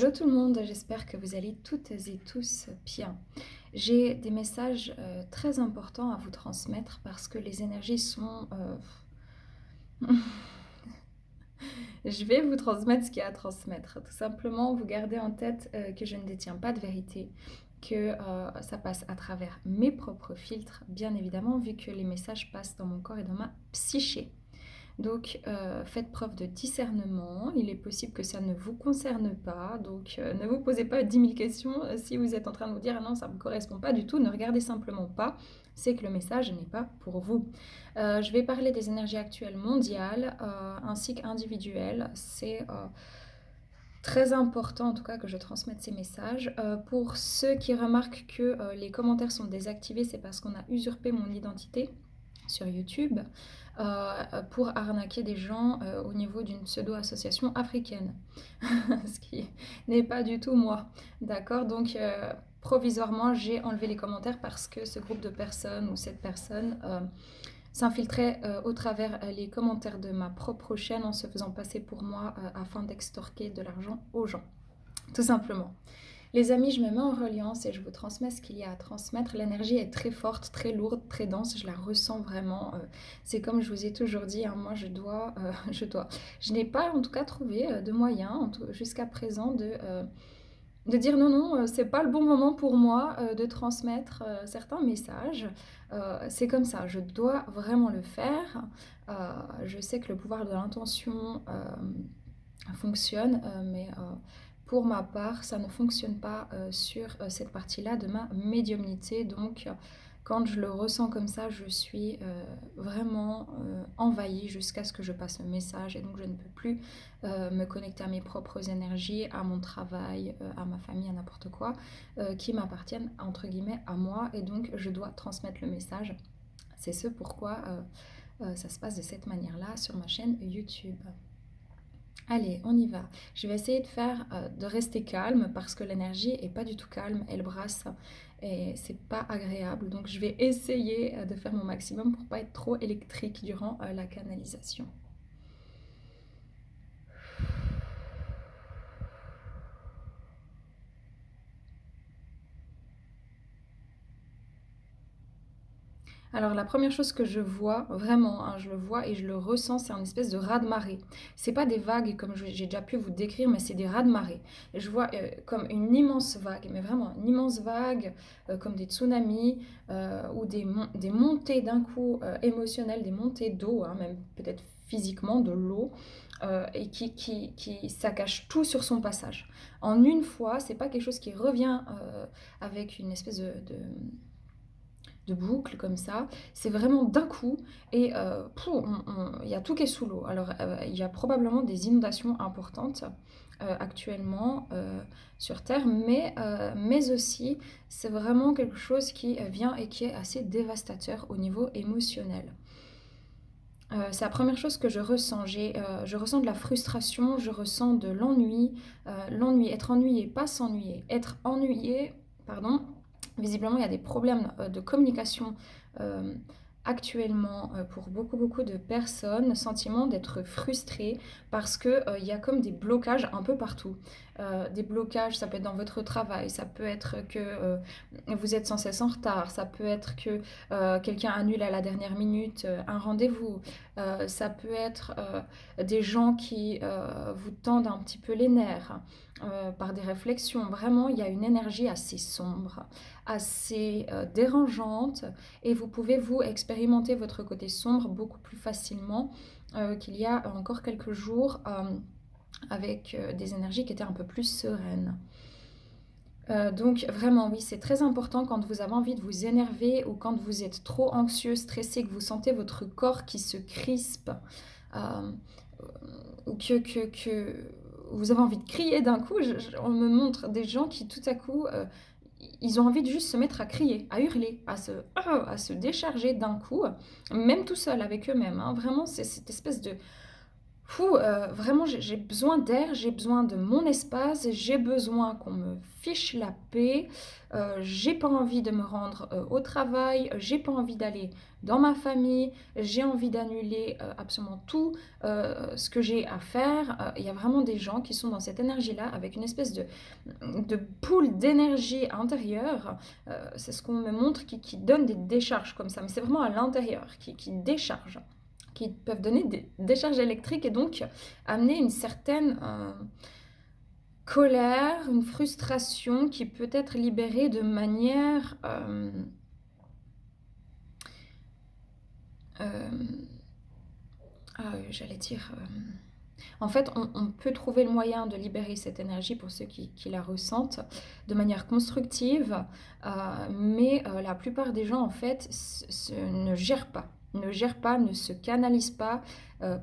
Hello tout le monde, j'espère que vous allez toutes et tous bien. J'ai des messages très importants à vous transmettre parce que les énergies sont... Je vais vous transmettre ce qu'il y a à transmettre. Tout simplement, vous gardez en tête que je ne détiens pas de vérité, que ça passe à travers mes propres filtres, bien évidemment, vu que les messages passent dans mon corps et dans ma psyché. Donc, faites preuve de discernement. Il est possible que ça ne vous concerne pas. Donc, ne vous posez pas 10 000 questions. Si vous êtes en train de vous dire: «Ah non, ça ne me correspond pas du tout», ne regardez simplement pas. C'est que le message n'est pas pour vous. Je vais parler des énergies actuelles mondiales, ainsi qu'individuelles. C'est très important en tout cas que je transmette ces messages. Pour ceux qui remarquent que les commentaires sont désactivés, c'est parce qu'on a usurpé mon identité sur YouTube pour arnaquer des gens au niveau d'une pseudo-association africaine. Ce qui n'est pas du tout moi. D'accord. Donc, provisoirement, j'ai enlevé les commentaires parce que ce groupe de personnes ou cette personne s'infiltrait au travers les commentaires de ma propre chaîne en se faisant passer pour moi afin d'extorquer de l'argent aux gens. Tout simplement. Les amis, je me mets en reliance et je vous transmets ce qu'il y a à transmettre. L'énergie est très forte, très lourde, très dense. Je la ressens vraiment. C'est comme je vous ai toujours dit, hein, moi je n'ai pas en tout cas trouvé de moyen jusqu'à présent de dire non, non, c'est pas le bon moment pour moi de transmettre certains messages. C'est comme ça, je dois vraiment le faire. Je sais que le pouvoir de l'intention fonctionne, mais pour ma part, ça ne fonctionne pas sur cette partie-là de ma médiumnité. Donc, quand je le ressens comme ça, je suis vraiment envahie jusqu'à ce que je passe le message. Et donc, je ne peux plus me connecter à mes propres énergies, à mon travail, à ma famille, à n'importe quoi, qui m'appartiennent, entre guillemets, à moi. Et donc, je dois transmettre le message. C'est ce pourquoi ça se passe de cette manière-là sur ma chaîne YouTube. Allez, on y va. Je vais essayer de rester calme parce que l'énergie est pas du tout calme, elle brasse et c'est pas agréable. Donc je vais essayer de faire mon maximum pour pas être trop électrique durant la canalisation. Alors la première chose que je vois, vraiment, hein, je le vois et je le ressens, c'est un espèce de raz-de-marée. C'est pas des vagues comme j'ai déjà pu vous décrire, mais c'est des raz-de-marée. Je vois comme une immense vague, mais vraiment une immense vague, comme des tsunamis ou des montées d'un coup émotionnelles, des montées d'eau, hein, même peut-être physiquement de l'eau, et qui saccage tout sur son passage. En une fois, c'est pas quelque chose qui revient avec une espèce de boucle comme ça, c'est vraiment d'un coup et il y a tout qui est sous l'eau. Alors il y a probablement des inondations importantes actuellement sur Terre, mais aussi c'est vraiment quelque chose qui vient et qui est assez dévastateur au niveau émotionnel. C'est la première chose que je ressens. Je ressens de la frustration, je ressens de l'ennui. L'ennui, être ennuyé, pas s'ennuyer. Être ennuyé, pardon, visiblement il y a des problèmes de communication euh, actuellement pour beaucoup beaucoup de personnes. Le sentiment d'être frustré parce que il y a comme des blocages un peu partout. Des blocages, ça peut être dans votre travail, ça peut être que vous êtes sans cesse en retard, ça peut être que quelqu'un annule à la dernière minute un rendez-vous. Ça peut être des gens qui vous tendent un petit peu les nerfs par des réflexions. Vraiment, il y a une énergie assez sombre, assez dérangeante, et vous pouvez vous expérimenter votre côté sombre beaucoup plus facilement qu'il y a encore quelques jours avec des énergies qui étaient un peu plus sereines. Donc vraiment oui, c'est très important quand vous avez envie de vous énerver ou quand vous êtes trop anxieux, stressé, que vous sentez votre corps qui se crispe, euh, ou que vous avez envie de crier d'un coup. On me montre des gens qui tout à coup, ils ont envie de juste se mettre à crier, à hurler, à se décharger d'un coup, même tout seul avec eux-mêmes, hein. Vraiment, c'est cette espèce Vraiment j'ai besoin d'air, j'ai besoin de mon espace, j'ai besoin qu'on me fiche la paix, j'ai pas envie de me rendre, au travail, j'ai pas envie d'aller dans ma famille, j'ai envie d'annuler, absolument tout, ce que j'ai à faire. Il y a vraiment des gens qui sont dans cette énergie-là avec une espèce de pool d'énergie intérieure, c'est ce qu'on me montre qui donne des décharges comme ça, mais c'est vraiment à l'intérieur qui décharge, qui peuvent donner des décharges électriques et donc amener une certaine colère, une frustration qui peut être libérée de manière, euh, j'allais dire, en fait, on peut trouver le moyen de libérer cette énergie pour ceux qui la ressentent de manière constructive, mais la plupart des gens, en fait, ne gèrent pas. Ne gèrent pas, ne se canalisent pas,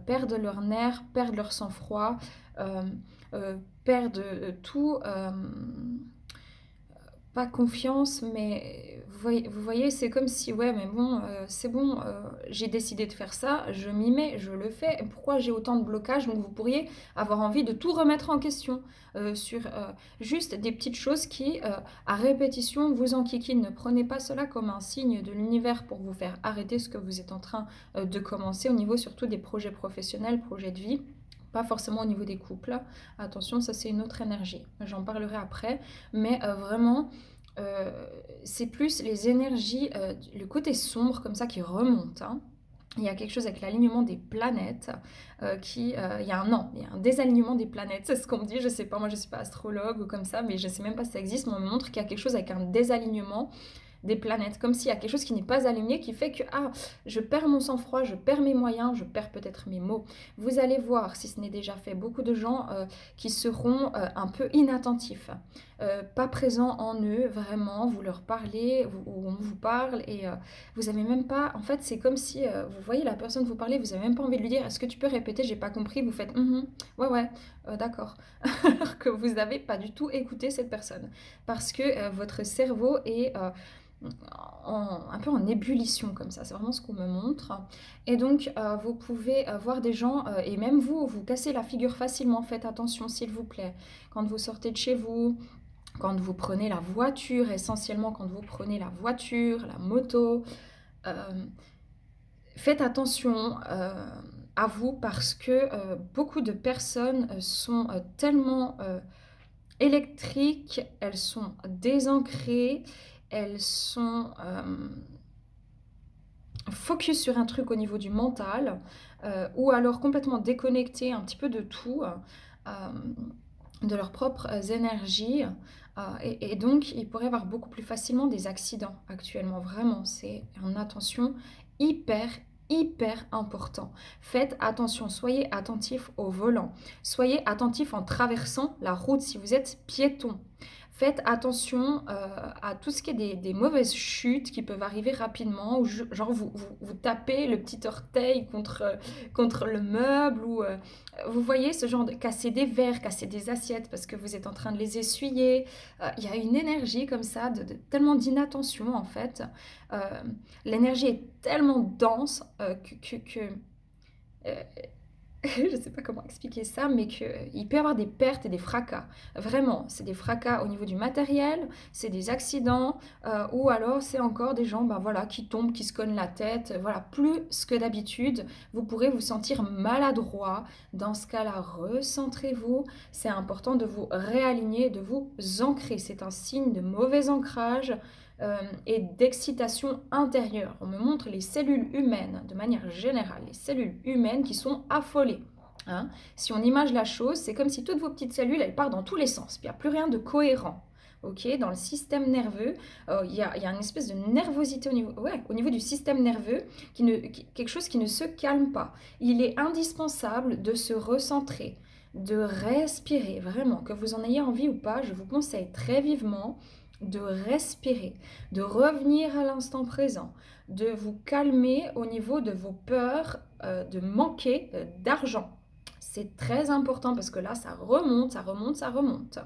perdent leurs nerfs, perdent leur sang-froid, euh, perdent tout. Pas confiance, mais vous voyez, c'est comme si, ouais, mais bon, c'est bon, j'ai décidé de faire ça, je m'y mets, je le fais. Et pourquoi j'ai autant de blocages? Donc vous pourriez avoir envie de tout remettre en question sur juste des petites choses qui, à répétition, vous enquiquinent. Ne prenez pas cela comme un signe de l'univers pour vous faire arrêter ce que vous êtes en train de commencer au niveau surtout des projets professionnels, projets de vie. Pas forcément au niveau des couples. Attention, ça c'est une autre énergie. J'en parlerai après. Mais vraiment, euh, c'est plus les énergies, le côté sombre comme ça qui remonte, hein. Il y a quelque chose avec l'alignement des planètes il y a il y a un désalignement des planètes, c'est ce qu'on me dit, je sais pas, moi je suis pas astrologue ou comme ça, mais je sais même pas si ça existe, mais on me montre qu'il y a quelque chose avec un désalignement des planètes, comme s'il y a quelque chose qui n'est pas aligné, qui fait que je perds mon sang-froid, je perds mes moyens, je perds peut-être mes mots. Vous allez voir, si ce n'est déjà fait, beaucoup de gens qui seront un peu inattentifs, pas présents en eux, vraiment, vous leur parlez, ou on vous parle, et vous avez même pas, en fait, c'est comme si, vous voyez la personne vous parler, vous avez même pas envie de lui dire, est-ce que tu peux répéter, j'ai pas compris, vous faites, ouais, ouais, d'accord, alors que vous n'avez pas du tout écouté cette personne, parce que votre cerveau est un peu en ébullition comme ça, c'est vraiment ce qu'on me montre. Et donc vous pouvez voir des gens, et même vous, vous cassez la figure facilement, faites attention s'il vous plaît. Quand vous sortez de chez vous, quand vous prenez la voiture, essentiellement quand vous prenez la voiture, la moto, euh, faites attention à vous parce que beaucoup de personnes sont tellement électriques, elles sont désancrées, elles sont focus sur un truc au niveau du mental, ou alors complètement déconnectés un petit peu de tout, de leurs propres énergies. Et donc, il pourrait y avoir beaucoup plus facilement des accidents actuellement. Vraiment, c'est une attention hyper, hyper important. Faites attention, soyez attentifs au volant. Soyez attentifs en traversant la route si vous êtes piéton. Faites attention à tout ce qui est des mauvaises chutes qui peuvent arriver rapidement, ou genre vous tapez le petit orteil contre le meuble, ou vous voyez ce genre de casser des verres, casser des assiettes parce que vous êtes en train de les essuyer. Il y a une énergie comme ça, tellement d'inattention en fait. Euh, L'énergie est tellement dense euh, je ne sais pas comment expliquer ça, mais qu'il peut y avoir des pertes et des fracas. Vraiment, c'est des fracas au niveau du matériel, c'est des accidents, ou alors c'est encore des gens voilà, qui tombent, qui se cognent la tête. Voilà, plus que d'habitude, vous pourrez vous sentir maladroit. Dans ce cas-là, recentrez-vous. C'est important de vous réaligner, de vous ancrer. C'est un signe de mauvais ancrage et d'excitation intérieure. On me montre les cellules humaines, de manière générale, les cellules humaines qui sont affolées. Hein. Si on image la chose, c'est comme si toutes vos petites cellules, elles partent dans tous les sens. Il n'y a plus rien de cohérent. Okay, dans le système nerveux, il y a une espèce de nervosité au niveau du système nerveux, quelque chose qui ne se calme pas. Il est indispensable de se recentrer, de respirer, vraiment, que vous en ayez envie ou pas, je vous conseille très vivement de respirer, de revenir à l'instant présent, de vous calmer au niveau de vos peurs de manquer d'argent. C'est très important parce que là, ça remonte, ça remonte, ça remonte.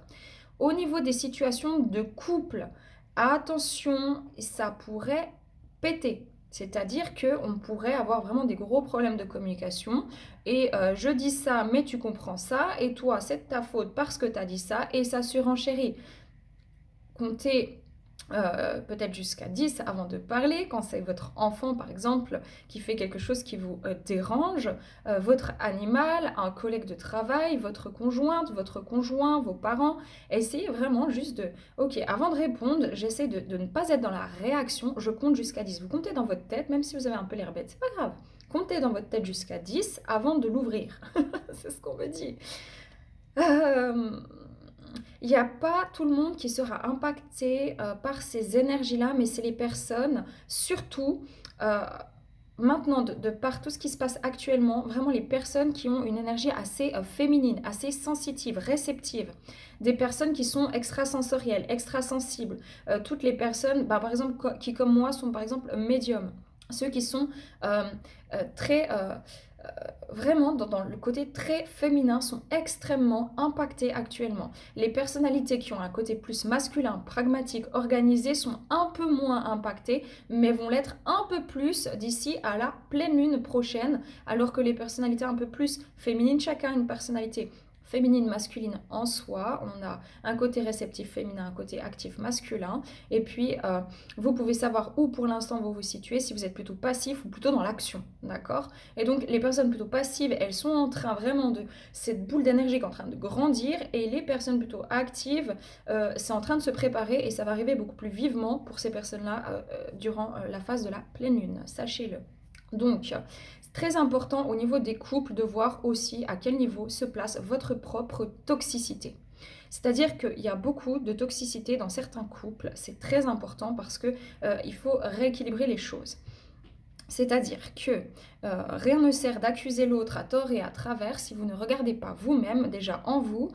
Au niveau des situations de couple, attention, ça pourrait péter. C'est-à-dire qu'on pourrait avoir vraiment des gros problèmes de communication et je dis ça, mais tu comprends ça, et toi, c'est de ta faute parce que tu as dit ça, et ça surenchérit. Comptez peut-être jusqu'à 10 avant de parler, quand c'est votre enfant par exemple qui fait quelque chose qui vous dérange, votre animal, un collègue de travail, votre conjointe, votre conjoint, vos parents. Essayez vraiment juste de, ok, avant de répondre, j'essaie de ne pas être dans la réaction, je compte jusqu'à 10. Vous comptez dans votre tête, même si vous avez un peu l'air bête, c'est pas grave. Comptez dans votre tête jusqu'à 10 avant de l'ouvrir. C'est ce qu'on me dit. Euh, Il n'y a pas tout le monde qui sera impacté par ces énergies-là, mais c'est les personnes, surtout euh, maintenant, de par tout ce qui se passe actuellement, vraiment les personnes qui ont une énergie assez féminine, assez sensitive, réceptive, des personnes qui sont extrasensorielles, extrasensibles, toutes les personnes, bah, par exemple, qui comme moi sont par exemple médiums, ceux qui sont euh, très vraiment dans le côté très féminin sont extrêmement impactés actuellement. Les personnalités qui ont un côté plus masculin, pragmatique, organisé sont un peu moins impactées, mais vont l'être un peu plus d'ici à la pleine lune prochaine, alors que les personnalités un peu plus féminines, chacun a une personnalité féminine, masculine en soi. On a un côté réceptif féminin, un côté actif masculin. Et puis, vous pouvez savoir où pour l'instant vous vous situez, si vous êtes plutôt passif ou plutôt dans l'action, d'accord? Et donc, les personnes plutôt passives, elles sont en train vraiment de... Cette boule d'énergie qui est en train de grandir. Et les personnes plutôt actives, c'est en train de se préparer et ça va arriver beaucoup plus vivement pour ces personnes-là durant la phase de la pleine lune. Sachez-le. Donc, c'est très important au niveau des couples de voir aussi à quel niveau se place votre propre toxicité. C'est-à-dire qu'il y a beaucoup de toxicité dans certains couples, c'est très important parce que il faut rééquilibrer les choses. C'est-à-dire que rien ne sert d'accuser l'autre à tort et à travers si vous ne regardez pas vous-même déjà en vous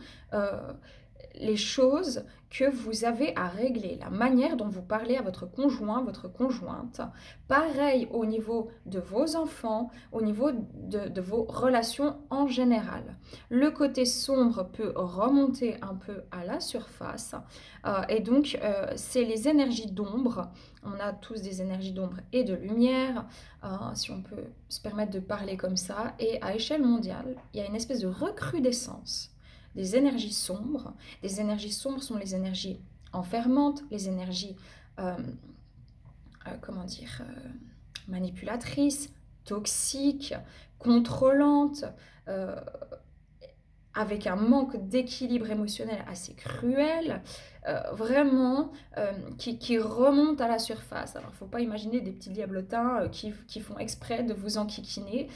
les choses que vous avez à régler, la manière dont vous parlez à votre conjoint, votre conjointe. Pareil au niveau de vos enfants, au niveau de vos relations en général. Le côté sombre peut remonter un peu à la surface et donc c'est les énergies d'ombre. On a tous des énergies d'ombre et de lumière, si on peut se permettre de parler comme ça. Et à échelle mondiale, il y a une espèce de recrudescence des énergies sombres. Les énergies sombres sont les énergies enfermantes, les énergies, comment dire, manipulatrices, toxiques, contrôlantes, euh, avec un manque d'équilibre émotionnel assez cruel, vraiment qui remonte à la surface. Alors, il ne faut pas imaginer des petits diablotins qui font exprès de vous enquiquiner,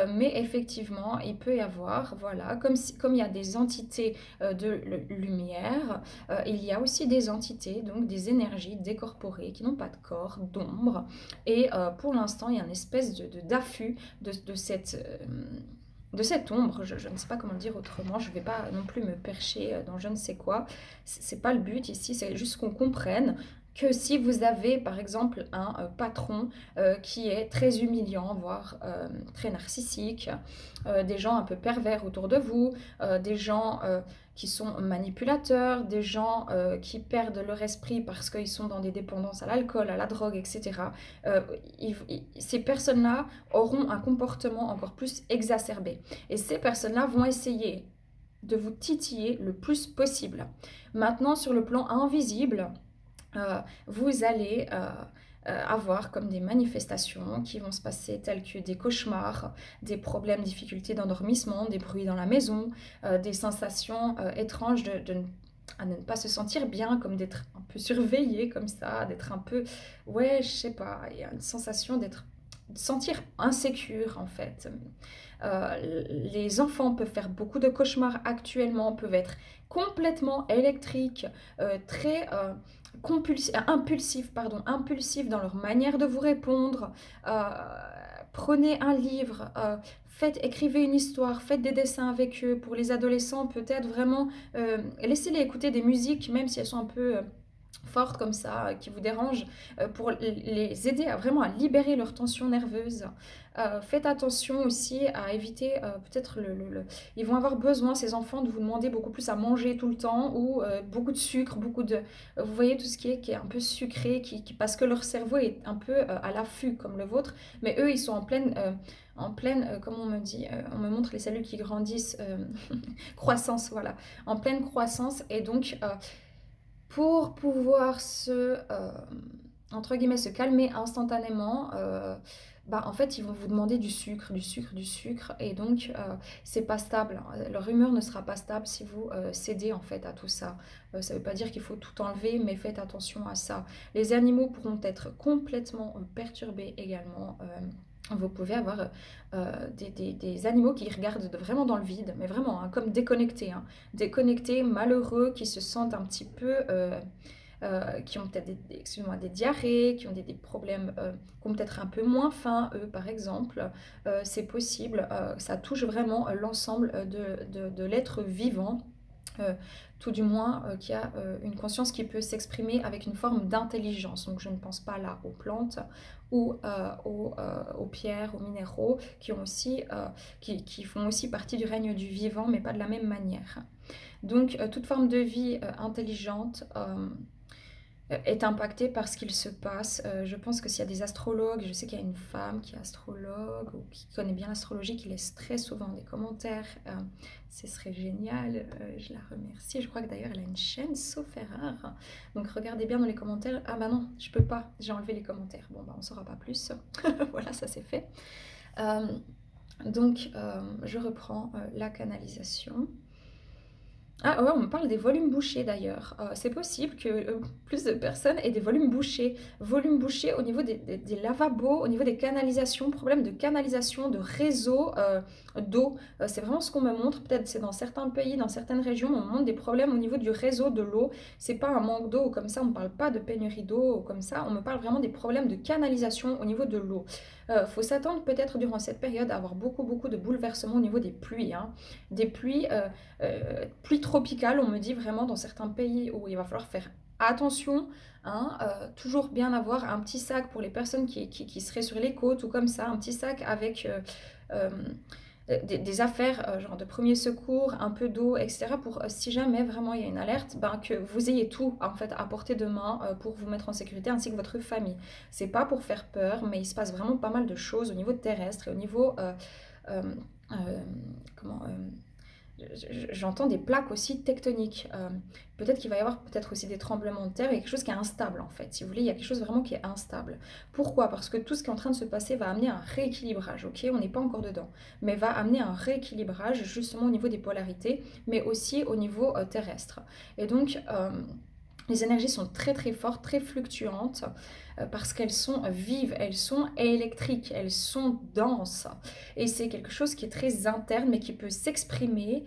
mais effectivement, il peut y avoir, voilà, comme il y a des entités de lumière, il y a aussi des entités, donc des énergies décorporées qui n'ont pas de corps, d'ombre, et pour l'instant, il y a une espèce d'affût de cette ombre, je ne sais pas comment le dire autrement, je ne vais pas non plus me percher dans je ne sais quoi, c'est pas le but ici, c'est juste qu'on comprenne que si vous avez par exemple un patron qui est très humiliant, voire très narcissique, des gens un peu pervers autour de vous, des gens qui sont manipulateurs, des gens qui perdent leur esprit parce qu'ils sont dans des dépendances à l'alcool, à la drogue, etc. Euh, Ces personnes-là auront un comportement encore plus exacerbé. Et ces personnes-là vont essayer de vous titiller le plus possible. Maintenant, sur le plan invisible, vous allez avoir comme des manifestations qui vont se passer telles que des cauchemars, des problèmes, difficultés d'endormissement, des bruits dans la maison, des sensations étranges à ne pas se sentir bien, comme d'être un peu surveillé comme ça, d'être un peu, ouais, je sais pas, il y a une sensation de sentir insécure en fait. Les enfants peuvent faire beaucoup de cauchemars actuellement, peuvent être complètement électriques, très impulsifs dans leur manière de vous répondre. Prenez un livre, écrivez une histoire, faites des dessins avec eux. Pour les adolescents, peut-être vraiment, laissez-les écouter des musiques, même si elles sont un peu fortes comme ça, qui vous dérangent, pour les aider à vraiment à libérer leur tension nerveuse. Faites attention aussi à éviter peut-être ils vont avoir besoin, ces enfants, de vous demander beaucoup plus à manger tout le temps ou beaucoup de sucre, beaucoup de... vous voyez tout ce qui est un peu sucré, parce que leur cerveau est un peu à l'affût comme le vôtre, mais eux, ils sont comment on me dit, on me montre les cellules qui grandissent, croissance, voilà, en pleine croissance, et donc pour pouvoir entre guillemets, se calmer instantanément, bah, en fait, ils vont vous demander du sucre, du sucre, du sucre, et donc c'est pas stable. Leur humeur ne sera pas stable si vous cédez en fait à tout ça. Ça veut pas dire qu'il faut tout enlever, mais faites attention à ça. Les animaux pourront être complètement perturbés également. Vous pouvez avoir des animaux qui regardent vraiment dans le vide, mais vraiment, hein, comme déconnectés, hein. Déconnectés, malheureux, qui se sentent un petit peu... qui ont peut-être des diarrhées, qui ont des problèmes, qui ont peut-être un peu moins faim, eux, par exemple. C'est possible. Ça touche vraiment l'ensemble de l'être vivant. Euh, tout du moins qui a une conscience qui peut s'exprimer avec une forme d'intelligence. Donc je ne pense pas là aux plantes ou aux pierres, aux minéraux qui font aussi partie du règne du vivant, mais pas de la même manière. Donc toute forme de vie intelligente est impacté par ce qu'il se passe. Je pense que s'il y a des astrologues, je sais qu'il y a une femme qui est astrologue ou qui connaît bien l'astrologie, qui laisse très souvent des commentaires. Ce serait génial, je la remercie. Je crois que d'ailleurs elle a une chaîne, sauf erreur. Donc regardez bien dans les commentaires. Ah bah non, je peux pas, j'ai enlevé les commentaires. Bon bah on saura pas plus. Voilà, ça c'est fait. Donc je reprends la canalisation. Ah ouais, on me parle des volumes bouchés d'ailleurs. C'est possible que plus de personnes aient des volumes bouchés. Volumes bouchés au niveau des lavabos, au niveau des canalisations, problème de canalisation, de réseau d'eau. C'est vraiment ce qu'on me montre. Peut-être c'est dans certains pays, dans certaines régions, on me montre des problèmes au niveau du réseau de l'eau. C'est pas un manque d'eau comme ça, on ne parle pas de pénurie d'eau comme ça. On me parle vraiment des problèmes de canalisation au niveau de l'eau. Faut s'attendre peut-être durant cette période à avoir beaucoup, beaucoup de bouleversements au niveau des pluies, hein. Des pluies tropicales, on me dit vraiment dans certains pays où il va falloir faire attention, hein, toujours bien avoir un petit sac pour les personnes qui seraient sur les côtes ou comme ça, un petit sac avec euh, des affaires genre de premier secours, un peu d'eau, etc. pour si jamais vraiment il y a une alerte, ben, que vous ayez tout en fait à portée de main pour vous mettre en sécurité ainsi que votre famille. C'est pas pour faire peur, mais il se passe vraiment pas mal de choses au niveau terrestre et au niveau euh, euh, comment j'entends des plaques aussi tectoniques. Peut-être qu'il va y avoir peut-être aussi des tremblements de terre. Il y a quelque chose qui est instable en fait. Si vous voulez, il y a quelque chose vraiment qui est instable. Pourquoi? Parce que tout ce qui est en train de se passer va amener un rééquilibrage. Ok, on n'est pas encore dedans, mais va amener un rééquilibrage justement au niveau des polarités, mais aussi au niveau terrestre. Et donc les énergies sont très très fortes, très fluctuantes, parce qu'elles sont vives, elles sont électriques, elles sont denses. Et c'est quelque chose qui est très interne, mais qui peut s'exprimer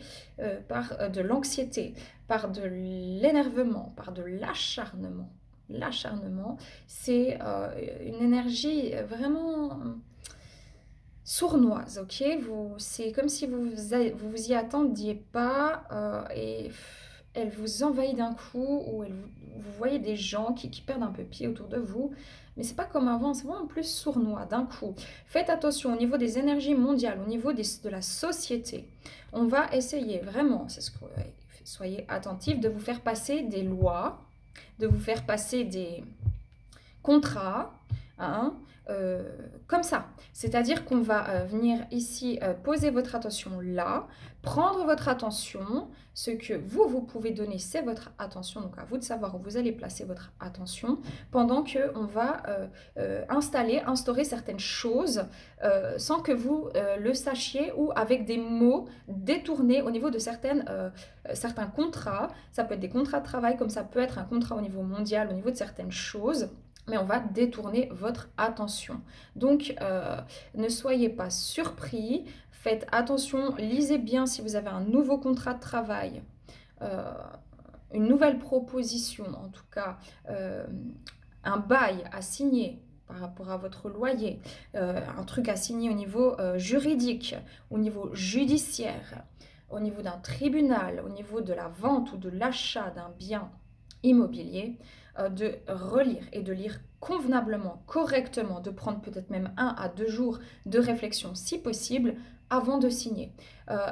par de l'anxiété, par de l'énervement, par de l'acharnement. L'acharnement, c'est une énergie vraiment sournoise, ok? C'est comme si vous y attendiez pas et elle vous envahit d'un coup, ou vous voyez des gens qui perdent un peu pied autour de vous, mais c'est pas comme avant, c'est vraiment plus sournois d'un coup. Faites attention au niveau des énergies mondiales, au niveau de la société. On va essayer vraiment, soyez attentifs, de vous faire passer des lois, de vous faire passer des contrat, hein, comme ça. C'est-à-dire qu'on va venir ici poser votre attention là, prendre votre attention. Ce que vous pouvez donner, c'est votre attention. Donc à vous de savoir où vous allez placer votre attention pendant qu'on va instaurer certaines choses sans que vous le sachiez, ou avec des mots détournés au niveau de certains contrats. Ça peut être des contrats de travail, comme ça peut être un contrat au niveau mondial, au niveau de certaines choses, mais on va détourner votre attention. Donc, ne soyez pas surpris, faites attention, lisez bien si vous avez un nouveau contrat de travail, une nouvelle proposition, en tout cas, un bail à signer par rapport à votre loyer, un truc à signer au niveau juridique, au niveau judiciaire, au niveau d'un tribunal, au niveau de la vente ou de l'achat d'un bien immobilier, de relire et de lire convenablement, correctement, de prendre peut-être même 1 à 2 jours de réflexion si possible avant de signer.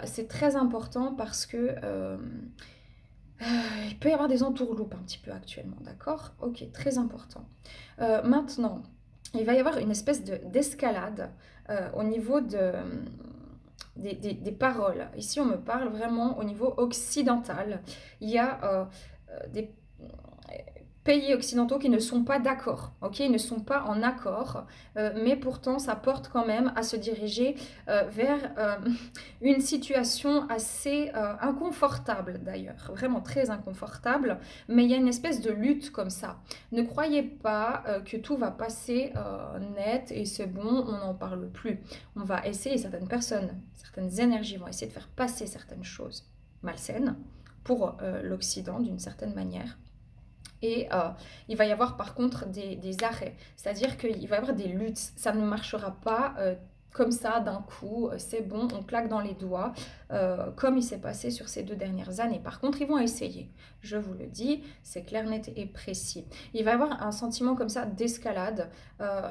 C'est très important parce que il peut y avoir des entourloupes un petit peu actuellement, d'accord? Ok, très important. Maintenant, il va y avoir une espèce d'escalade au niveau des paroles. Ici, on me parle vraiment au niveau occidental. Il y a des pays occidentaux qui ne sont pas d'accord, ok, ils ne sont pas en accord, mais pourtant ça porte quand même à se diriger vers une situation assez inconfortable d'ailleurs, vraiment très inconfortable, mais il y a une espèce de lutte comme ça. Ne croyez pas que tout va passer net et c'est bon, on n'en parle plus. On va essayer, certaines personnes, certaines énergies vont essayer de faire passer certaines choses malsaines pour l'Occident d'une certaine manière. Et il va y avoir par contre des arrêts, c'est-à-dire qu'il va y avoir des luttes. Ça ne marchera pas comme ça d'un coup, c'est bon, on claque dans les doigts, comme il s'est passé sur ces 2 dernières années. Par contre, ils vont essayer, je vous le dis, c'est clair, net et précis. Il va y avoir un sentiment comme ça d'escalade,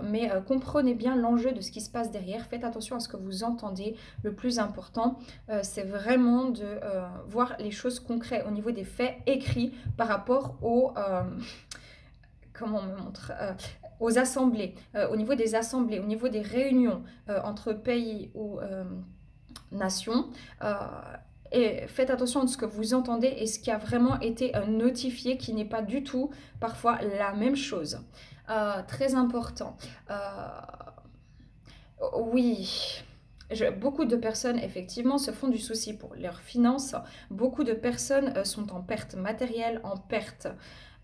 mais comprenez bien l'enjeu de ce qui se passe derrière. Faites attention à ce que vous entendez. Le plus important, c'est vraiment de voir les choses concrètes au niveau des faits écrits par rapport comment on me montre aux assemblées, au niveau des assemblées, au niveau des réunions entre pays ou nations. Et faites attention à ce que vous entendez et ce qui a vraiment été notifié, qui n'est pas du tout parfois la même chose. Très important. Oui, beaucoup de personnes, effectivement, se font du souci pour leurs finances. Beaucoup de personnes sont en perte matérielle,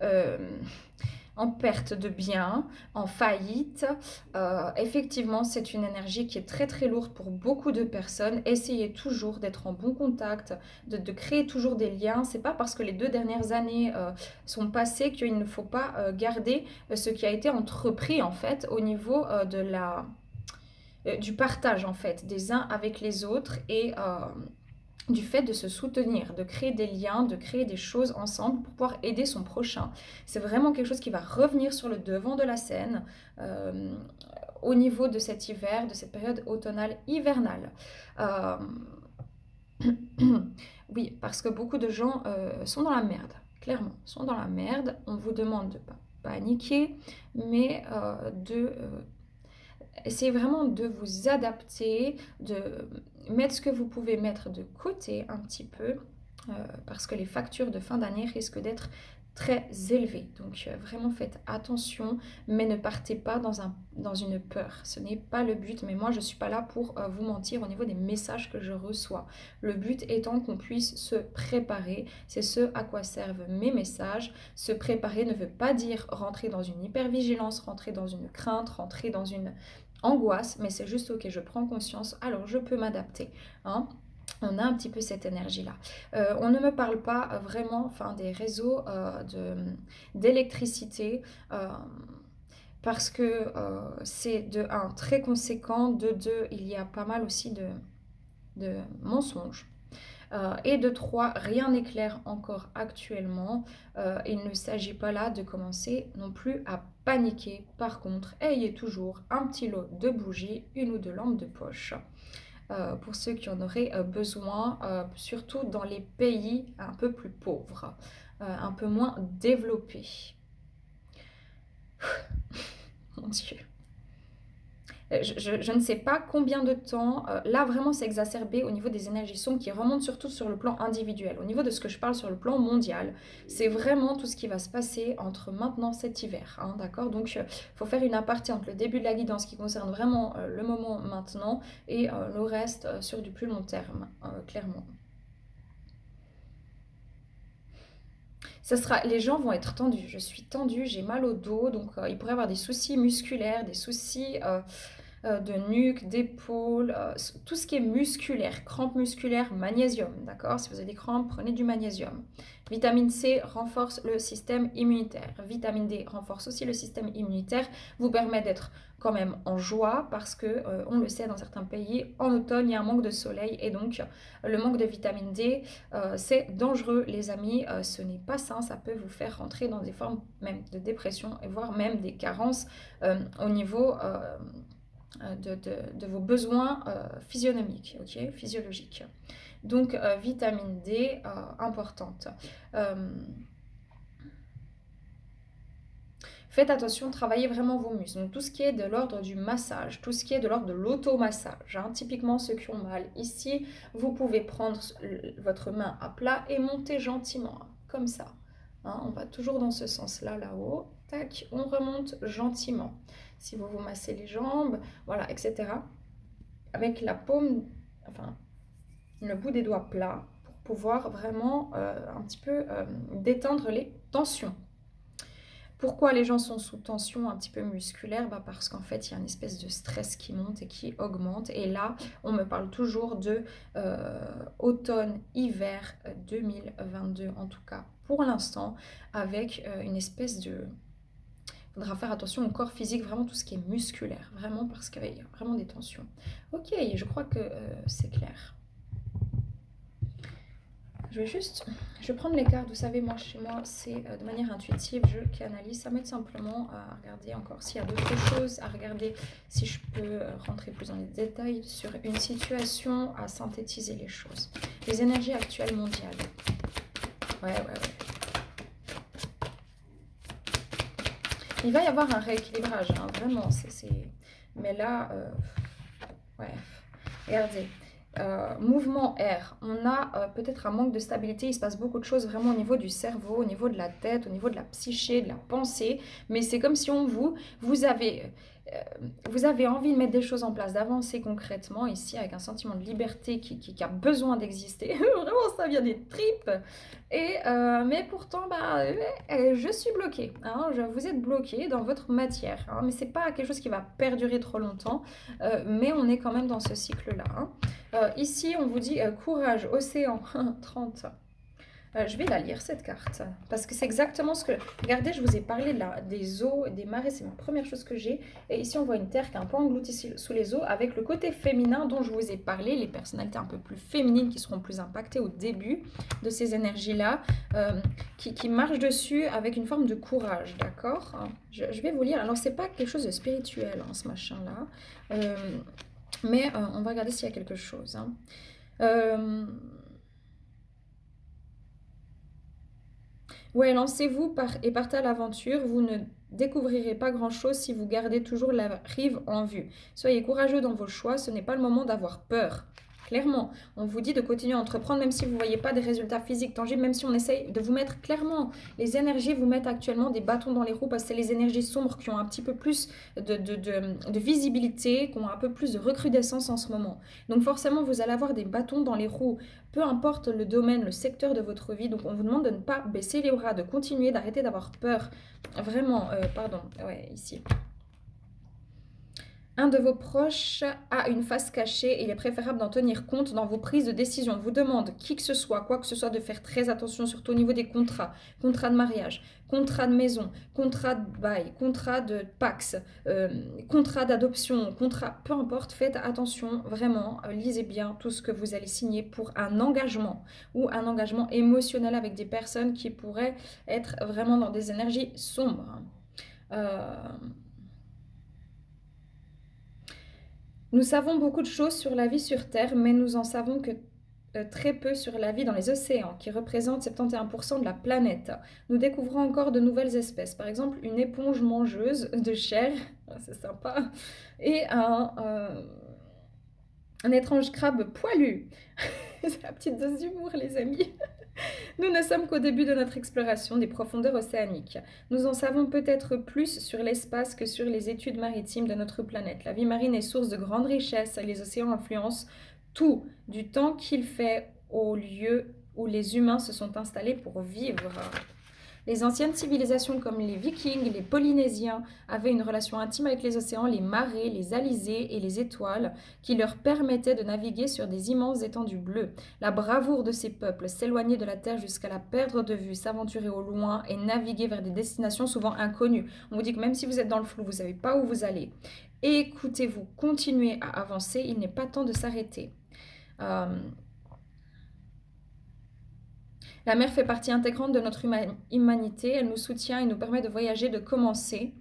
euh, en perte de biens, en faillite. Effectivement, c'est une énergie qui est très très lourde pour beaucoup de personnes. Essayez toujours d'être en bon contact, de créer toujours des liens. C'est pas parce que les 2 dernières années sont passées qu'il ne faut pas garder ce qui a été entrepris en fait au niveau du partage en fait des uns avec les autres et du fait de se soutenir, de créer des liens, de créer des choses ensemble pour pouvoir aider son prochain. C'est vraiment quelque chose qui va revenir sur le devant de la scène euh, au niveau de cet hiver, de cette période automnale hivernale. Euh, oui, parce que beaucoup de gens sont dans la merde, clairement, sont dans la merde. On vous demande de ne pas paniquer, mais de essayez vraiment de vous adapter, de mettre ce que vous pouvez mettre de côté un petit peu, parce que les factures de fin d'année risquent d'être très élevées. Donc vraiment faites attention, mais ne partez pas dans une peur. Ce n'est pas le but, mais moi je ne suis pas là pour vous mentir au niveau des messages que je reçois. Le but étant qu'on puisse se préparer, c'est ce à quoi servent mes messages. Se préparer ne veut pas dire rentrer dans une hypervigilance, rentrer dans une crainte, rentrer dans une angoisse, mais c'est juste ok, je prends conscience, alors je peux m'adapter. Hein. On a un petit peu cette énergie-là. On ne me parle pas vraiment enfin, des réseaux d'électricité parce que c'est de un très conséquent, de deux, il y a pas mal aussi de mensonges. Et de 3, rien n'est clair encore actuellement. Il ne s'agit pas là de commencer non plus à paniquer. Par contre, ayez toujours un petit lot de bougies, 1 ou 2 lampes de poche. Pour ceux qui en auraient besoin, surtout dans les pays un peu plus pauvres, un peu moins développés. Mon Dieu. Je ne sais pas combien de temps, là vraiment c'est exacerbé au niveau des énergies sombres qui remontent surtout sur le plan individuel. Au niveau de ce que je parle sur le plan mondial, c'est vraiment tout ce qui va se passer entre maintenant cet hiver, hein, d'accord. Donc il faut faire une aparté entre le début de la guidance qui concerne vraiment le moment maintenant et le reste sur du plus long terme, clairement. Les gens vont être tendus, je suis tendue, j'ai mal au dos, donc il pourrait y avoir des soucis musculaires, des soucis de nuque, d'épaule, tout ce qui est musculaire, crampes musculaires, magnésium, d'accord? Si vous avez des crampes, prenez du magnésium. Vitamine C renforce le système immunitaire. Vitamine D renforce aussi le système immunitaire, vous permet d'être quand même en joie parce que, on le sait dans certains pays, en automne, il y a un manque de soleil et donc le manque de vitamine D, c'est dangereux les amis, ce n'est pas sain, ça peut vous faire rentrer dans des formes même de dépression et voire même des carences au niveau de vos besoins physionomiques, ok, physiologiques. Donc vitamine D importante. Faites attention, travaillez vraiment vos muscles. Donc tout ce qui est de l'ordre du massage, tout ce qui est de l'ordre de l'automassage, hein, typiquement ceux qui ont mal. Ici, vous pouvez prendre votre main à plat et monter gentiment, hein, comme ça. Hein, on va toujours dans ce sens-là, là-haut. Tac, on remonte gentiment. Si vous vous massez les jambes, voilà, etc. Avec la paume, enfin, le bout des doigts plats, pour pouvoir vraiment un petit peu détendre les tensions. Pourquoi les gens sont sous tension un petit peu musculaire? Parce qu'en fait, il y a une espèce de stress qui monte et qui augmente. Et là, on me parle toujours de automne-hiver 2022, en tout cas pour l'instant, avec une espèce de... Il faudra faire attention au corps physique, vraiment tout ce qui est musculaire, vraiment parce qu'il y a vraiment des tensions. Ok, je crois que c'est clair. Je vais prendre les cartes. Vous savez, moi, chez moi, c'est de manière intuitive, je canalise. Ça m'aide simplement à regarder encore s'il y a d'autres choses, à regarder si je peux rentrer plus dans les détails sur une situation, à synthétiser les choses. Les énergies actuelles mondiales. Ouais. Il va y avoir un rééquilibrage, hein, vraiment. Mais là, ouais, regardez. Mouvement air, on a peut-être un manque de stabilité, il se passe beaucoup de choses vraiment au niveau du cerveau, au niveau de la tête, au niveau de la psyché, de la pensée, mais c'est comme si vous avez envie de mettre des choses en place, d'avancer concrètement ici avec un sentiment de liberté qui a besoin d'exister, vraiment ça vient des tripes, mais pourtant je suis bloquée, hein, vous êtes bloqué dans votre matière, hein, mais c'est pas quelque chose qui va perdurer trop longtemps, mais on est quand même dans ce cycle-là, hein. Ici, on vous dit courage, océan, 30. Je vais la lire, cette carte, parce que c'est exactement ce que... Regardez, je vous ai parlé des eaux, des marées, c'est la première chose que j'ai. Et ici, on voit une terre qui est un peu engloutie sous les eaux, avec le côté féminin dont je vous ai parlé, les personnalités un peu plus féminines qui seront plus impactées au début de ces énergies-là, qui marchent dessus avec une forme de courage, d'accord? Je vais vous lire. Alors, c'est pas quelque chose de spirituel, hein, ce machin-là. Mais on va regarder s'il y a quelque chose. Hein. Ouais, lancez-vous et partez à l'aventure. Vous ne découvrirez pas grand-chose si vous gardez toujours la rive en vue. Soyez courageux dans vos choix. Ce n'est pas le moment d'avoir peur. Clairement, on vous dit de continuer à entreprendre même si vous ne voyez pas des résultats physiques tangibles, même si on essaye de vous mettre clairement. Les énergies vous mettent actuellement des bâtons dans les roues parce que c'est les énergies sombres qui ont un petit peu plus de visibilité, qui ont un peu plus de recrudescence en ce moment. Donc forcément, vous allez avoir des bâtons dans les roues, peu importe le domaine, le secteur de votre vie. Donc on vous demande de ne pas baisser les bras, de continuer, d'arrêter d'avoir peur. Vraiment, ici. Un de vos proches a une face cachée et il est préférable d'en tenir compte dans vos prises de décision. Vous demande qui que ce soit, quoi que ce soit, de faire très attention, surtout au niveau des contrats. Contrat de mariage, contrat de maison, contrat de bail, contrat de Pax, contrat d'adoption, contrat, peu importe, faites attention, vraiment, lisez bien tout ce que vous allez signer pour un engagement ou un engagement émotionnel avec des personnes qui pourraient être vraiment dans des énergies sombres. Nous savons beaucoup de choses sur la vie sur Terre, mais nous en savons que très peu sur la vie dans les océans, qui représentent 71% de la planète. Nous découvrons encore de nouvelles espèces, par exemple une éponge mangeuse de chair, c'est sympa, et un étrange crabe poilu. C'est la petite dose d'humour, les amis. Nous ne sommes qu'au début de notre exploration des profondeurs océaniques. Nous en savons peut-être plus sur l'espace que sur les études maritimes de notre planète. La vie marine est source de grandes richesses. Les océans influencent tout, du temps qu'il fait au lieu où les humains se sont installés pour vivre. Les anciennes civilisations comme les Vikings, les Polynésiens avaient une relation intime avec les océans, les marées, les alizés et les étoiles qui leur permettaient de naviguer sur des immenses étendues bleues. La bravoure de ces peuples, s'éloigner de la terre jusqu'à la perdre de vue, s'aventurer au loin et naviguer vers des destinations souvent inconnues. On vous dit que même si vous êtes dans le flou, vous ne savez pas où vous allez. Écoutez-vous, continuez à avancer, il n'est pas temps de s'arrêter. La mer fait partie intégrante de notre humanité, elle nous soutient et nous permet de voyager, de commercer,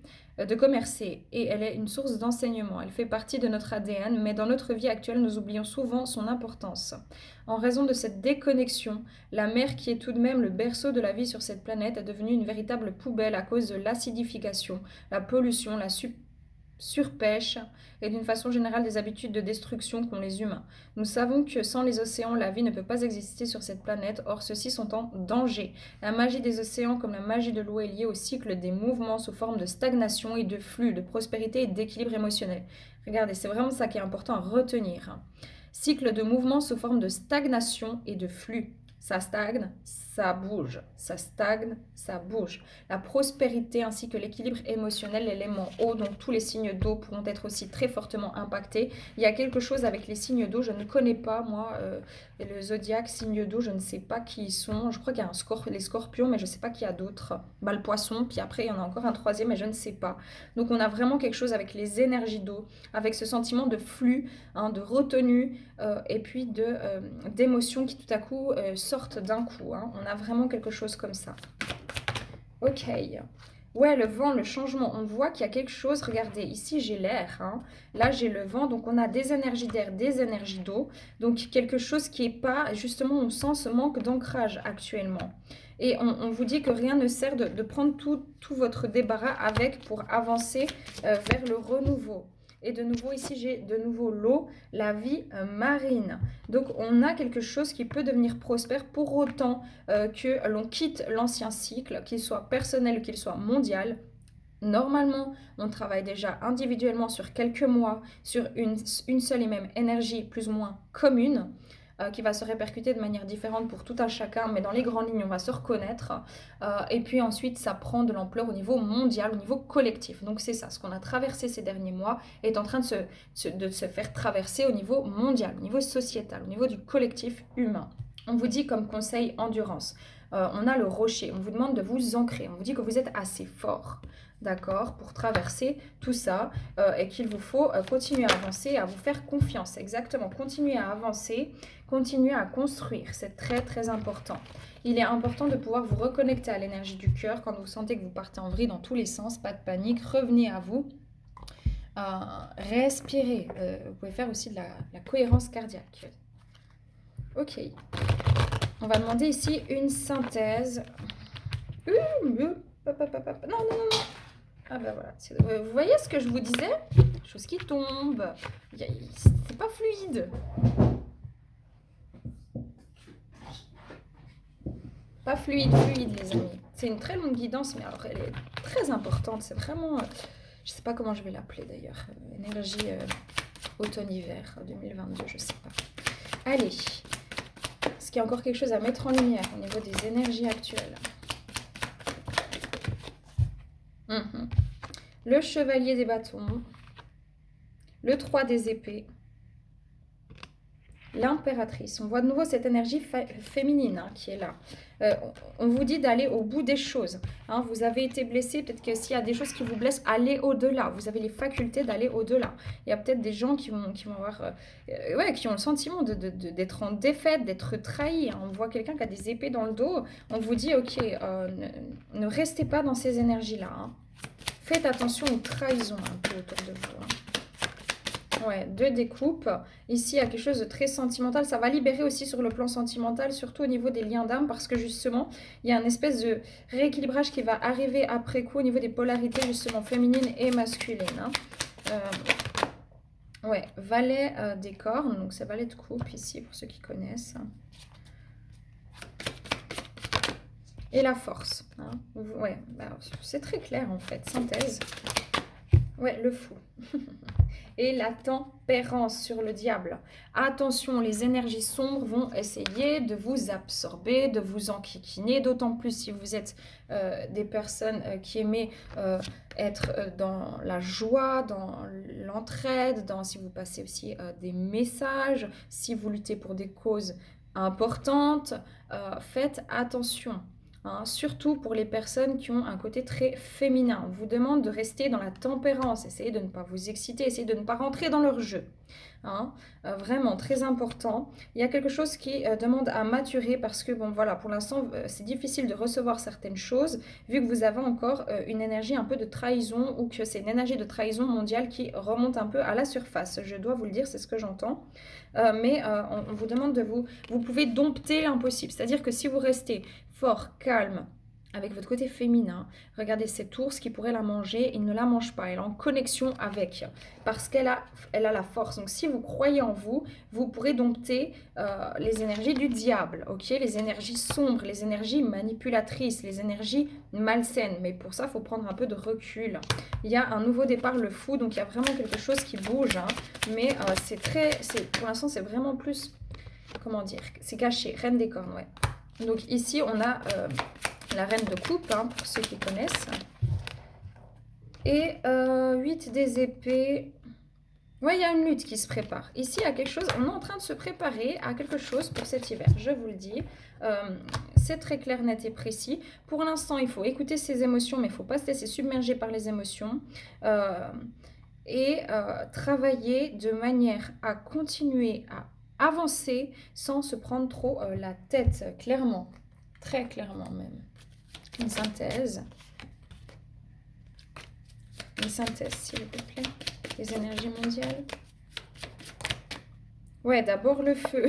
et elle est une source d'enseignement. Elle fait partie de notre ADN, mais dans notre vie actuelle, nous oublions souvent son importance. En raison de cette déconnexion, la mer, qui est tout de même le berceau de la vie sur cette planète, est devenue une véritable poubelle à cause de l'acidification, la pollution, la surpêche et d'une façon générale des habitudes de destruction qu'ont les humains. Nous savons que sans les océans, la vie ne peut pas exister sur cette planète, or ceux-ci sont en danger. La magie des océans, comme la magie de l'eau, est liée au cycle des mouvements sous forme de stagnation et de flux, de prospérité et d'équilibre émotionnel. Regardez, c'est vraiment ça qui est important à retenir. Cycle de mouvements sous forme de stagnation et de flux. Ça stagne, ça bouge. Ça stagne, ça bouge. La prospérité ainsi que l'équilibre émotionnel, l'élément eau, donc tous les signes d'eau pourront être aussi très fortement impactés. Il y a quelque chose avec les signes d'eau, je ne connais pas, moi, le zodiaque, signes d'eau, je ne sais pas qui ils sont. Je crois qu'il y a les scorpions, mais je ne sais pas qui y a d'autres. Bah, le poisson, puis après, il y en a encore un troisième, mais je ne sais pas. Donc, on a vraiment quelque chose avec les énergies d'eau, avec ce sentiment de flux, hein, de retenue, et puis d'émotions qui tout à coup sortent d'un coup. Hein. On a vraiment quelque chose comme ça. Ok. Ouais, le vent, le changement, on voit qu'il y a quelque chose. Regardez, ici j'ai l'air, hein. Là j'ai le vent, donc on a des énergies d'air, des énergies d'eau. Donc quelque chose qui n'est pas, justement, on sent ce manque d'ancrage actuellement. Et on vous dit que rien ne sert de prendre tout votre débarras avec pour avancer vers le renouveau. Et de nouveau, ici, j'ai de nouveau l'eau, la vie marine. Donc, on a quelque chose qui peut devenir prospère pour autant que l'on quitte l'ancien cycle, qu'il soit personnel ou qu'il soit mondial. Normalement, on travaille déjà individuellement sur quelques mois, sur une seule et même énergie plus ou moins commune, qui va se répercuter de manière différente pour tout un chacun, mais dans les grandes lignes, on va se reconnaître. Et puis ensuite, ça prend de l'ampleur au niveau mondial, au niveau collectif. Donc c'est ça, ce qu'on a traversé ces derniers mois est en train de se faire traverser au niveau mondial, au niveau sociétal, au niveau du collectif humain. On vous dit comme conseil endurance. On a le rocher, on vous demande de vous ancrer, on vous dit que vous êtes assez fort, d'accord, pour traverser tout ça et qu'il vous faut continuer à avancer, à vous faire confiance, exactement, continuer à avancer, continuer à construire, c'est très très important. Il est important de pouvoir vous reconnecter à l'énergie du cœur quand vous sentez que vous partez en vrille dans tous les sens, pas de panique, revenez à vous. Respirez, vous pouvez faire aussi de la cohérence cardiaque. Ok. On va demander ici une synthèse. Non. Ah ben voilà. Vous voyez ce que je vous disais? Chose qui tombe. C'est pas fluide. Pas fluide, les amis. C'est une très longue guidance, mais alors elle est très importante. C'est vraiment... je sais pas comment je vais l'appeler d'ailleurs. Énergie automne-hiver 2022, je sais pas. Allez. Est-ce qu'il y a encore quelque chose à mettre en lumière au niveau des énergies actuelles? Le chevalier des bâtons, le 3 des épées, l'impératrice. On voit de nouveau cette énergie féminine hein, qui est là. On vous dit d'aller au bout des choses. Hein, vous avez été blessé, peut-être que s'il y a des choses qui vous blessent, allez au-delà. Vous avez les facultés d'aller au-delà. Il y a peut-être des gens qui vont avoir, qui ont le sentiment d'être en défaite, d'être trahis. Hein. On voit quelqu'un qui a des épées dans le dos. On vous dit, ok, ne restez pas dans ces énergies-là. Hein. Faites attention aux trahisons un peu autour de vous. Hein. Ouais, 2 découpes. Ici, il y a quelque chose de très sentimental. Ça va libérer aussi sur le plan sentimental, surtout au niveau des liens d'âme, parce que justement, il y a une espèce de rééquilibrage qui va arriver après coup au niveau des polarités, justement, féminines et masculines. Hein. Ouais, valet des cornes, donc c'est valet de coupe ici, pour ceux qui connaissent. Et la force. Hein. Ouais, bah, c'est très clair en fait. Synthèse. Ouais, le fou. et la tempérance sur le diable. Attention, les énergies sombres vont essayer de vous absorber, de vous enquiquiner, d'autant plus si vous êtes des personnes qui aimez être dans la joie, dans l'entraide, si vous passez aussi des messages, si vous luttez pour des causes importantes, faites attention. Hein, surtout pour les personnes qui ont un côté très féminin. On vous demande de rester dans la tempérance, essayez de ne pas vous exciter, essayez de ne pas rentrer dans leur jeu. Hein, vraiment très important. Il y a quelque chose qui demande à maturer parce que, bon voilà, pour l'instant, c'est difficile de recevoir certaines choses vu que vous avez encore une énergie un peu de trahison ou que c'est une énergie de trahison mondiale qui remonte un peu à la surface. Je dois vous le dire, c'est ce que j'entends. Mais on vous demande de vous pouvez dompter l'impossible. C'est-à-dire que si vous restez fort, calme, avec votre côté féminin, regardez cet ours qui pourrait la manger, il ne la mange pas, elle est en connexion avec, parce qu'elle a la force. Donc si vous croyez en vous, vous pourrez dompter les énergies du diable, ok, les énergies sombres, les énergies manipulatrices, les énergies malsaines. Mais pour ça, il faut prendre un peu de recul. Il y a un nouveau départ, le fou, donc il y a vraiment quelque chose qui bouge, hein, mais pour l'instant, c'est vraiment plus, comment dire, c'est caché, reine des cornes, ouais. Donc ici, on a la reine de coupe, hein, pour ceux qui connaissent. Et 8 des épées. Ouais, il y a une lutte qui se prépare. Ici, il y a quelque chose, on est en train de se préparer à quelque chose pour cet hiver, je vous le dis. C'est très clair, net et précis. Pour l'instant, il faut écouter ses émotions, mais il ne faut pas se laisser submerger par les émotions. Et travailler de manière à continuer à avancer sans se prendre trop la tête, clairement. Très clairement même. Une synthèse. Une synthèse, s'il vous plaît. Les énergies mondiales. Ouais, d'abord le feu.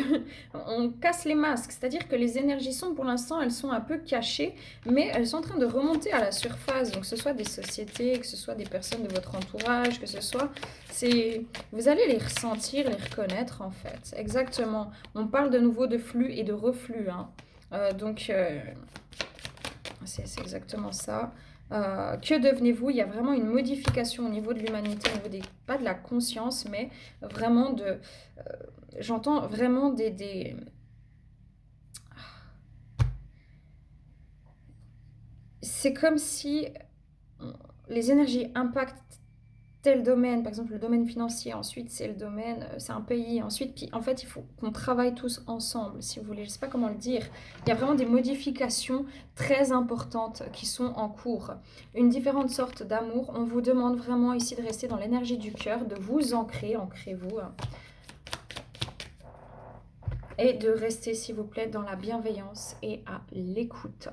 On casse les masques, c'est-à-dire que les énergies sombres, pour l'instant, elles sont un peu cachées, mais elles sont en train de remonter à la surface. Donc, que ce soit des sociétés, que ce soit des personnes de votre entourage, que ce soit... Vous allez les ressentir, les reconnaître, en fait. Exactement. On parle de nouveau de flux et de reflux. Hein. C'est exactement ça. Que devenez-vous? Il y a vraiment une modification au niveau de l'humanité, au niveau pas de la conscience, mais vraiment j'entends vraiment c'est comme si les énergies impactent tel domaine, par exemple le domaine financier, ensuite c'est le domaine, c'est un pays, ensuite, puis en fait il faut qu'on travaille tous ensemble, si vous voulez, je ne sais pas comment le dire. Il y a vraiment des modifications très importantes qui sont en cours. Une différente sorte d'amour, on vous demande vraiment ici de rester dans l'énergie du cœur, de vous ancrez-vous. Et de rester, s'il vous plaît, dans la bienveillance et à l'écoute.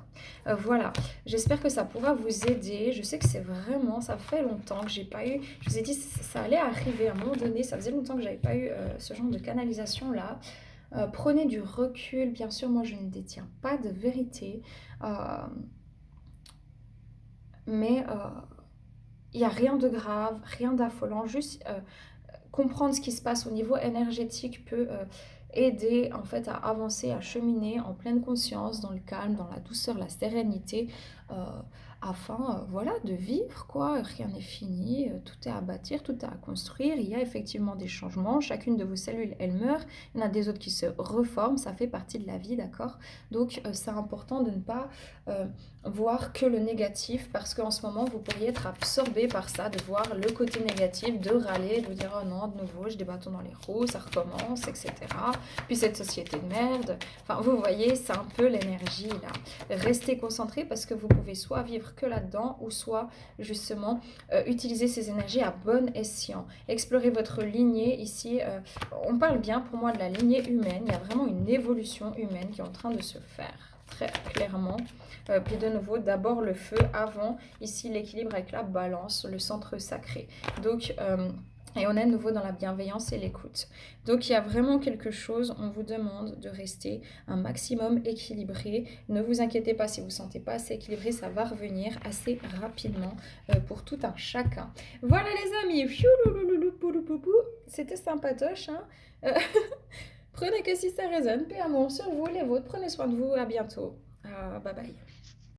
Voilà, j'espère que ça pourra vous aider. Je sais que c'est vraiment, ça fait longtemps que j'ai pas eu, je vous ai dit, ça allait arriver à un moment donné, ça faisait longtemps que j'avais pas eu ce genre de canalisation-là. Prenez du recul, bien sûr, moi je ne détiens pas de vérité, mais il n'y a rien de grave, rien d'affolant, juste comprendre ce qui se passe au niveau énergétique peut aider en fait à avancer, à cheminer en pleine conscience, dans le calme, dans la douceur, la sérénité, afin voilà, de vivre quoi. Rien n'est fini, tout est à bâtir, tout est à construire. Il y a effectivement des changements, chacune de vos cellules, elle meurt, il y en a des autres qui se reforment, ça fait partie de la vie, d'accord. Donc c'est important de ne pas voir que le négatif, parce qu'en ce moment vous pourriez être absorbé par ça, de voir le côté négatif, de râler, de vous dire oh non, de nouveau j'ai des bâtons dans les roues, ça recommence, etc. Puis cette société de merde, enfin vous voyez, c'est un peu l'énergie là. Restez concentré parce que vous pouvez soit vivre que là-dedans ou soit justement utiliser ces énergies à bon escient. Explorez votre lignée ici, on parle bien pour moi de la lignée humaine, il y a vraiment une évolution humaine qui est en train de se faire très clairement. Puis de nouveau, d'abord le feu, avant ici l'équilibre avec la balance, le centre sacré. Donc et on est de nouveau dans la bienveillance et l'écoute. Donc il y a vraiment quelque chose, on vous demande de rester un maximum équilibré. Ne vous inquiétez pas si vous ne vous sentez pas assez équilibré, ça va revenir assez rapidement pour tout un chacun. Voilà les amis, c'était sympatoche. Hein. Prenez que si ça résonne, paix amour sur vous, les vôtres, prenez soin de vous, à bientôt. Bye bye.